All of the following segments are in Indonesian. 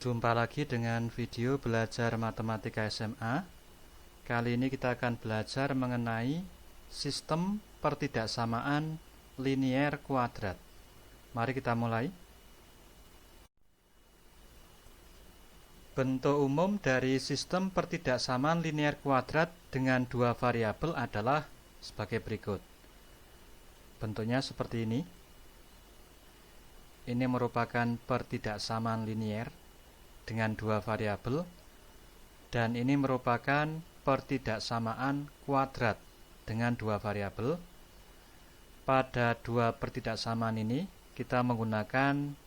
Jumpa lagi dengan video belajar matematika SMA. Kali ini kita akan belajar mengenai sistem pertidaksamaan linier kuadrat. Mari kita mulai. Bentuk umum dari sistem pertidaksamaan linier kuadrat dengan dua variabel adalah sebagai berikut. Bentuknya seperti ini. Ini merupakan pertidaksamaan linier dengan dua variabel, dan ini merupakan pertidaksamaan kuadrat dengan dua variabel. Pada dua pertidaksamaan ini kita menggunakan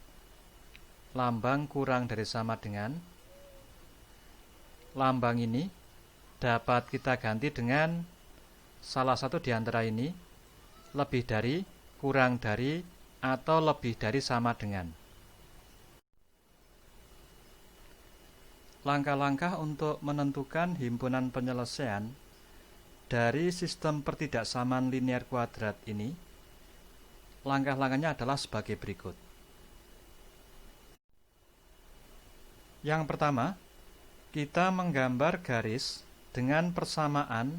lambang kurang dari sama dengan. Lambang ini dapat kita ganti dengan salah satu di antara ini, lebih dari, kurang dari, atau lebih dari sama dengan. Langkah-langkah untuk menentukan himpunan penyelesaian dari sistem pertidaksamaan linier kuadrat ini, langkah-langkahnya adalah sebagai berikut. Yang pertama, kita menggambar garis dengan persamaan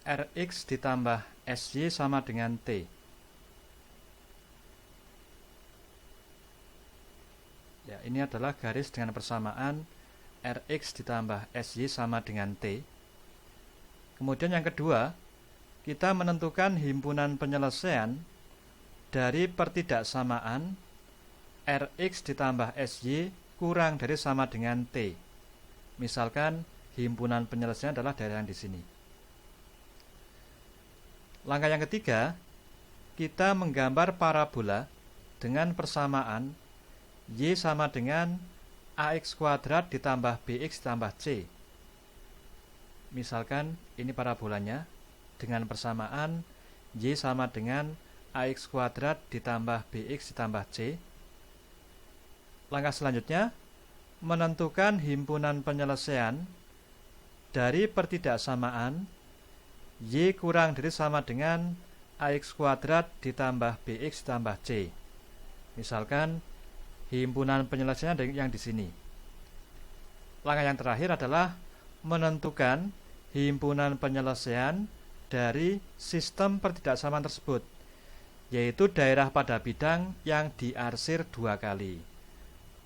Rx ditambah Sy sama dengan T. Ya, ini adalah garis dengan persamaan Rx ditambah Sy sama dengan T. Kemudian yang kedua, kita menentukan himpunan penyelesaian dari pertidaksamaan Rx ditambah Sy kurang dari sama dengan T. Misalkan himpunan penyelesaian adalah daerah yang di sini. Langkah yang ketiga, kita menggambar parabola dengan persamaan Y sama dengan AX kuadrat ditambah BX ditambah C. Misalkan ini parabolanya dengan persamaan Y sama dengan AX kuadrat ditambah BX ditambah C. Langkah selanjutnya, menentukan himpunan penyelesaian dari pertidaksamaan Y kurang dari sama dengan AX kuadrat ditambah BX ditambah C. Misalkan himpunan penyelesaian yang di sini. Langkah yang terakhir adalah menentukan himpunan penyelesaian dari sistem pertidaksamaan tersebut, yaitu daerah pada bidang yang diarsir dua kali.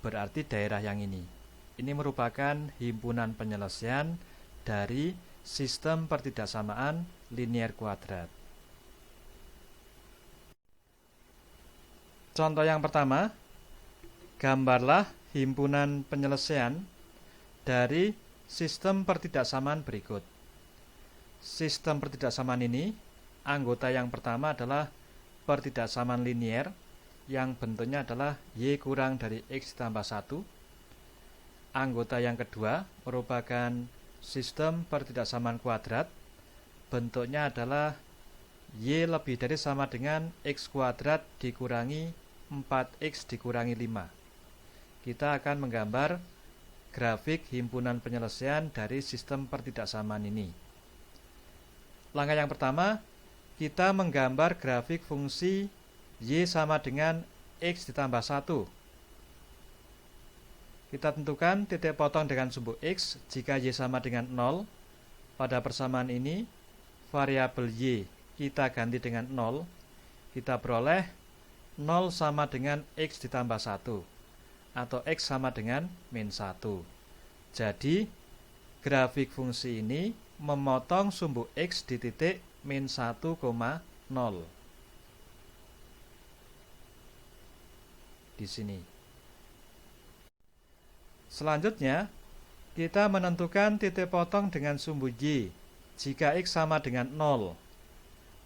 Berarti daerah yang ini. Ini merupakan himpunan penyelesaian dari sistem pertidaksamaan linier kuadrat. Contoh yang pertama, gambarlah himpunan penyelesaian dari sistem pertidaksamaan berikut. Sistem pertidaksamaan ini, anggota yang pertama adalah pertidaksamaan linier yang bentuknya adalah Y kurang dari X ditambah 1. Anggota yang kedua merupakan sistem pertidaksamaan kuadrat, bentuknya adalah Y lebih dari sama dengan X kuadrat dikurangi 4X dikurangi 5. Kita akan menggambar grafik himpunan penyelesaian dari sistem pertidaksamaan ini. Langkah yang pertama, kita menggambar grafik fungsi Y sama dengan X ditambah 1. Kita tentukan titik potong dengan sumbu X jika Y sama dengan 0. Pada persamaan ini, variabel Y kita ganti dengan 0. Kita peroleh 0 sama dengan X ditambah 1. Atau X sama dengan min 1. Jadi, grafik fungsi ini memotong sumbu X di titik min 1,0. Di sini. Selanjutnya, kita menentukan titik potong dengan sumbu Y jika X sama dengan 0.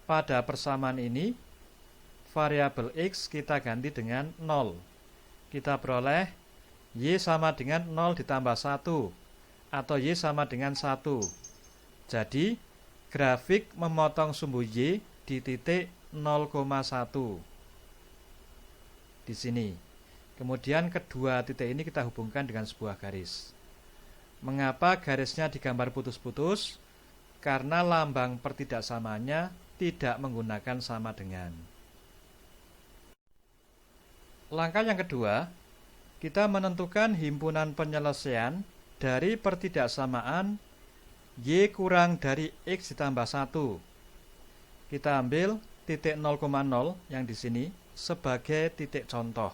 Pada persamaan ini, variabel X kita ganti dengan 0. Kita peroleh Y sama dengan 0 ditambah 1, atau Y sama dengan 1. Jadi, grafik memotong sumbu Y di titik 0,1. Di sini. Kemudian kedua titik ini kita hubungkan dengan sebuah garis. Mengapa garisnya digambar putus-putus? Karena lambang pertidaksamaannya tidak menggunakan sama dengan. Langkah yang kedua, kita menentukan himpunan penyelesaian dari pertidaksamaan Y kurang dari X ditambah 1. Kita ambil titik 0,0 yang di sini sebagai titik contoh.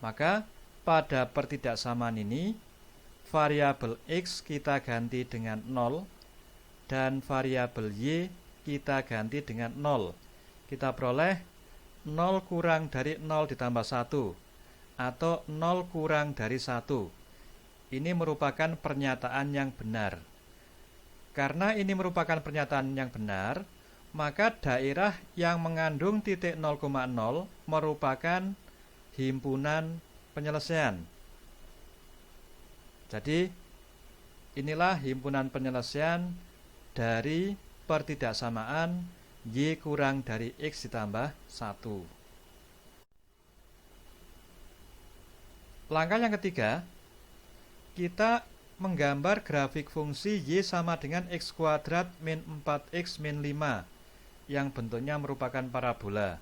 Maka pada pertidaksamaan ini variabel X kita ganti dengan 0 dan variabel Y kita ganti dengan 0. Kita peroleh 0 kurang dari 0 ditambah 1 atau 0 kurang dari 1. Ini merupakan pernyataan yang benar. Karena ini merupakan pernyataan yang benar, maka daerah yang mengandung titik 0,0 merupakan himpunan penyelesaian. Jadi, inilah himpunan penyelesaian dari pertidaksamaan Y kurang dari X ditambah 1. Langkah yang ketiga, kita menggambar grafik fungsi Y sama dengan X kuadrat min 4X min 5 yang bentuknya merupakan parabola.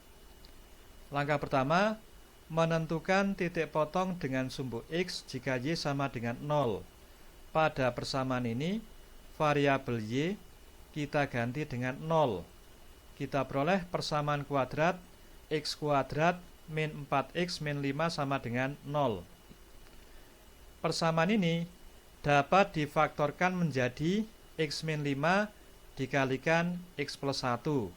Langkah pertama, menentukan titik potong dengan sumbu X jika Y sama dengan 0. Pada persamaan ini, variabel Y kita ganti dengan 0. Kita peroleh persamaan kuadrat X kuadrat min 4X min 5 sama dengan 0. Persamaan ini dapat difaktorkan menjadi X min 5 dikalikan X plus 1.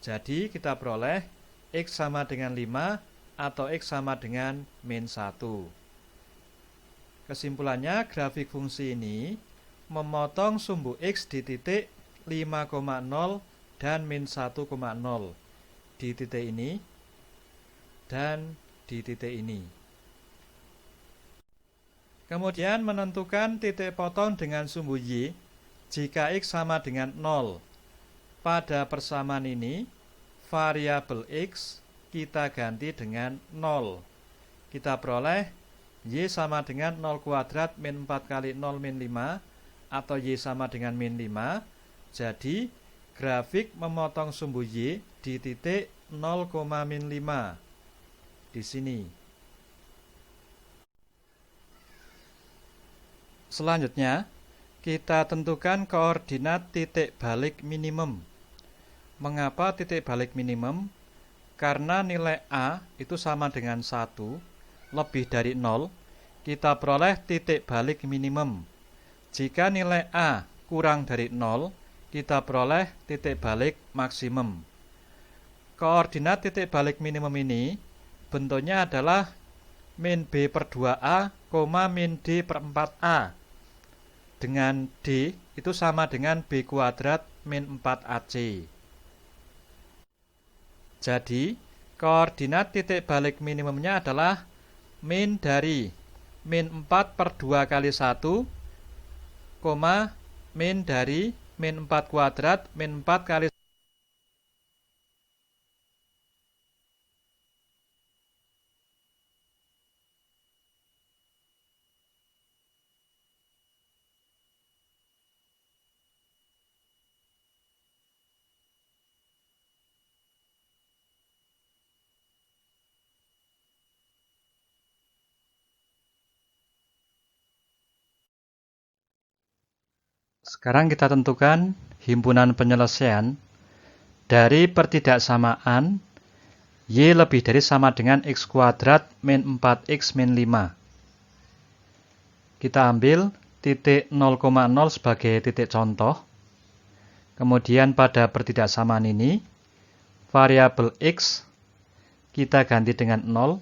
Jadi kita peroleh X sama dengan 5 atau X sama dengan min 1. Kesimpulannya, grafik fungsi ini memotong sumbu X di titik 5,0 dan min 1,0 di titik ini dan di titik ini. Kemudian menentukan titik potong dengan sumbu Y jika X sama dengan 0. Pada persamaan ini, variabel X kita ganti dengan 0. Kita peroleh Y sama dengan 0 kuadrat min 4 kali 0 min 5 atau Y sama dengan min 5. Jadi, grafik memotong sumbu Y di titik 0, min 5 di sini. Selanjutnya, kita tentukan koordinat titik balik minimum. Mengapa titik balik minimum? Karena nilai A itu sama dengan 1, lebih dari 0, kita peroleh titik balik minimum. Jika nilai A kurang dari 0, kita peroleh titik balik maksimum. Koordinat titik balik minimum ini bentuknya adalah min B per 2A, min D per 4A. Dengan D itu sama dengan B kuadrat min 4AC. Jadi, koordinat titik balik minimumnya adalah min dari min 4 per 2 kali 1, min dari min 4 kuadrat min 4 kali. Sekarang kita tentukan himpunan penyelesaian dari pertidaksamaan Y lebih dari sama dengan X kuadrat min 4X min 5. Kita ambil titik 0,0 sebagai titik contoh. Kemudian pada pertidaksamaan ini, variabel X kita ganti dengan 0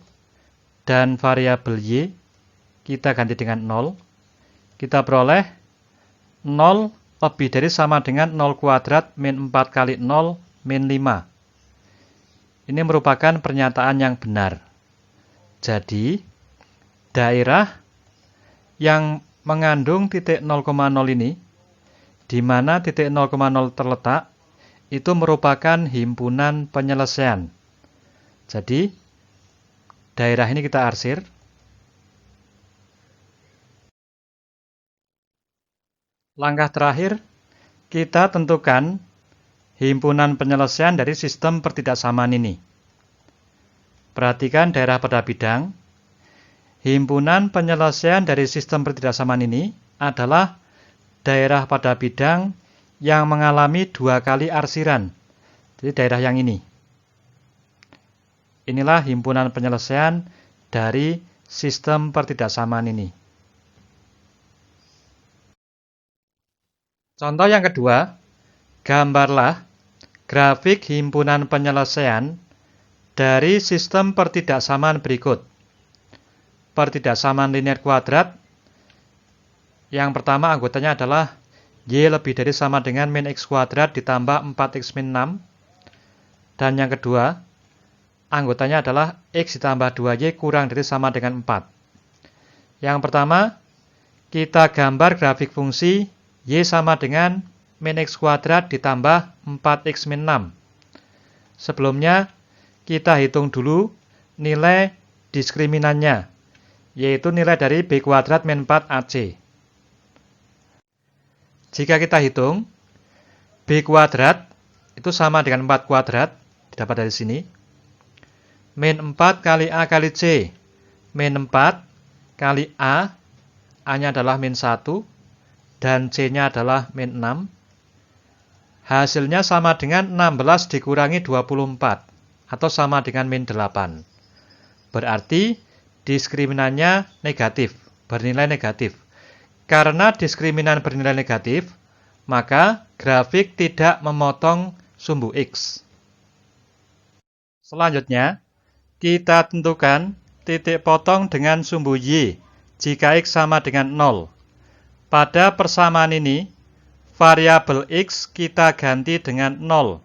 dan variabel Y kita ganti dengan 0. Kita peroleh 0 lebih dari sama dengan 0 kuadrat min 4 kali 0 min 5. Ini merupakan pernyataan yang benar. Jadi, daerah yang mengandung titik 0,0 ini, di mana titik 0,0 terletak, itu merupakan himpunan penyelesaian. Jadi, daerah ini kita arsir. Langkah terakhir, kita tentukan himpunan penyelesaian dari sistem pertidaksamaan ini. Perhatikan daerah pada bidang. himpunan penyelesaian dari sistem pertidaksamaan ini adalah daerah pada bidang yang mengalami 2 kali arsiran. Jadi daerah yang ini. Inilah himpunan penyelesaian dari sistem pertidaksamaan ini. Contoh yang kedua, gambarlah grafik himpunan penyelesaian dari sistem pertidaksamaan berikut. Pertidaksamaan linier kuadrat. Yang pertama anggotanya adalah Y lebih dari sama dengan min X kuadrat ditambah 4X min 6. Dan yang kedua, anggotanya adalah X ditambah 2Y kurang dari sama dengan 4. Yang pertama, kita gambar grafik fungsi Y sama dengan min X kuadrat ditambah 4X min 6. Sebelumnya, kita hitung dulu nilai diskriminannya, yaitu nilai dari B kuadrat min 4AC. Jika kita hitung, B kuadrat itu sama dengan 4 kuadrat, didapat dari sini. Min 4 kali A kali C. Min 4 kali A, A-nya adalah min 1, dan C-nya adalah min 6. Hasilnya sama dengan 16 dikurangi 24, atau sama dengan min 8. Berarti diskriminannya negatif, bernilai negatif. Karena diskriminan bernilai negatif, maka grafik tidak memotong sumbu X. Selanjutnya, kita tentukan titik potong dengan sumbu Y jika X sama dengan 0. Pada persamaan ini, variabel X kita ganti dengan 0.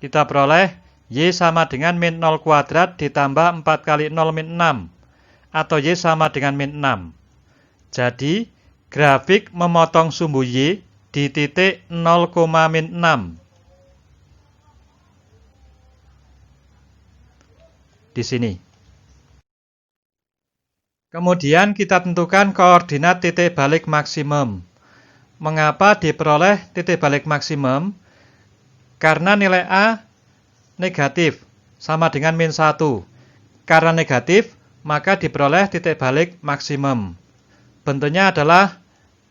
Kita peroleh Y sama dengan min 0 kuadrat ditambah 4 kali 0 min 6, atau Y sama dengan min 6. Jadi, grafik memotong sumbu Y di titik 0, min 6. Di sini. Kemudian kita tentukan koordinat titik balik maksimum. Mengapa diperoleh titik balik maksimum? Karena nilai A negatif, sama dengan min 1. Karena negatif, maka diperoleh titik balik maksimum. Bentuknya adalah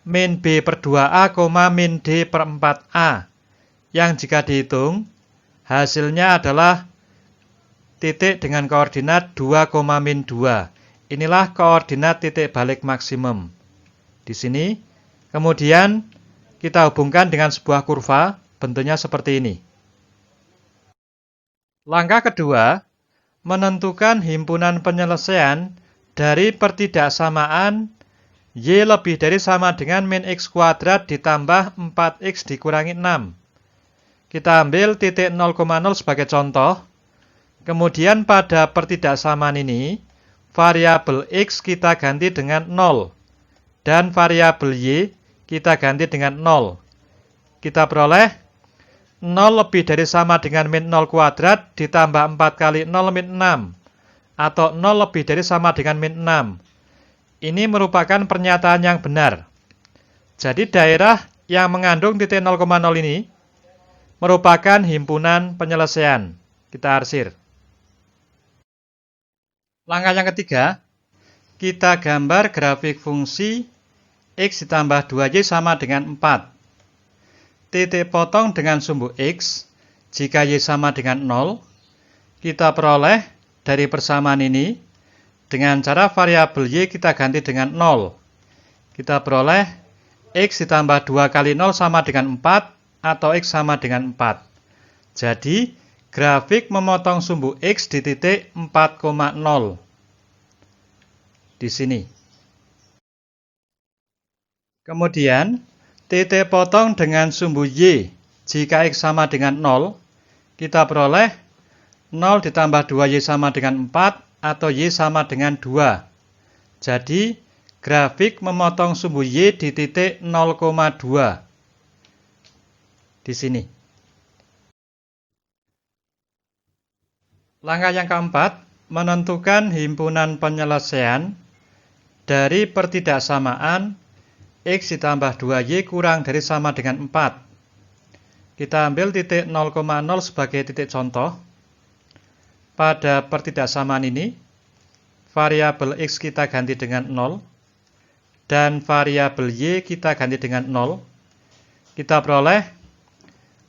min B per 2A, min D per 4A. Yang jika dihitung, hasilnya adalah titik dengan koordinat 2, min 2. Inilah koordinat titik balik maksimum. Di sini, kemudian kita hubungkan dengan sebuah kurva, bentuknya seperti ini. Langkah kedua, menentukan himpunan penyelesaian dari pertidaksamaan Y lebih dari sama dengan min X kuadrat ditambah 4X dikurangi 6. Kita ambil titik 0,0 sebagai contoh. Kemudian pada pertidaksamaan ini, variabel X kita ganti dengan 0. Dan variabel Y kita ganti dengan 0. Kita peroleh 0 lebih dari sama dengan min 0 kuadrat ditambah 4 kali 0 min 6. Atau 0 lebih dari sama dengan min 6. Ini merupakan pernyataan yang benar. Jadi daerah yang mengandung titik 0,0 ini merupakan himpunan penyelesaian. Kita arsir. Langkah yang ketiga, kita gambar grafik fungsi X ditambah 2Y sama dengan 4. Titik potong dengan sumbu X, jika Y sama dengan 0, kita peroleh dari persamaan ini, dengan cara variabel Y kita ganti dengan 0. Kita peroleh X ditambah 2 kali 0 sama dengan 4, atau X sama dengan 4. Jadi, grafik memotong sumbu X di titik 4,0. Di sini. Kemudian, titik potong dengan sumbu Y jika X sama dengan 0, kita peroleh 0 ditambah 2Y sama dengan 4, atau Y sama dengan 2. Jadi, grafik memotong sumbu Y di titik 0,2. Di sini. Langkah yang keempat, menentukan himpunan penyelesaian dari pertidaksamaan X ditambah 2Y kurang dari sama dengan 4. Kita ambil titik 0,0 sebagai titik contoh. Pada pertidaksamaan ini, variabel X kita ganti dengan 0, dan variabel Y kita ganti dengan 0, kita peroleh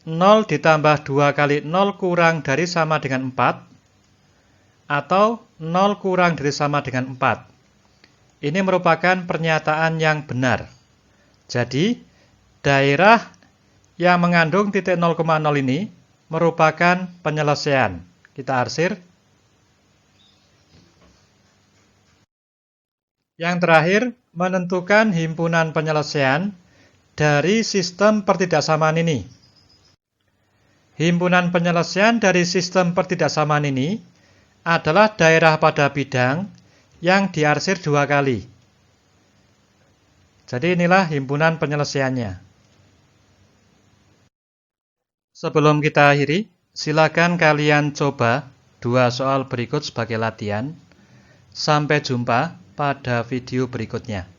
0 ditambah 2 kali 0 kurang dari sama dengan 4, atau 0 kurang dari sama dengan 4. Ini merupakan pernyataan yang benar. Jadi, daerah yang mengandung titik 0,0 ini merupakan penyelesaian. Kita arsir. Yang terakhir, menentukan himpunan penyelesaian dari sistem pertidaksamaan ini. Himpunan penyelesaian dari sistem pertidaksamaan ini adalah daerah pada bidang yang diarsir 2 kali. Jadi inilah himpunan penyelesaiannya. Sebelum kita akhiri, silakan kalian coba 2 soal berikut sebagai latihan. Sampai jumpa pada video berikutnya.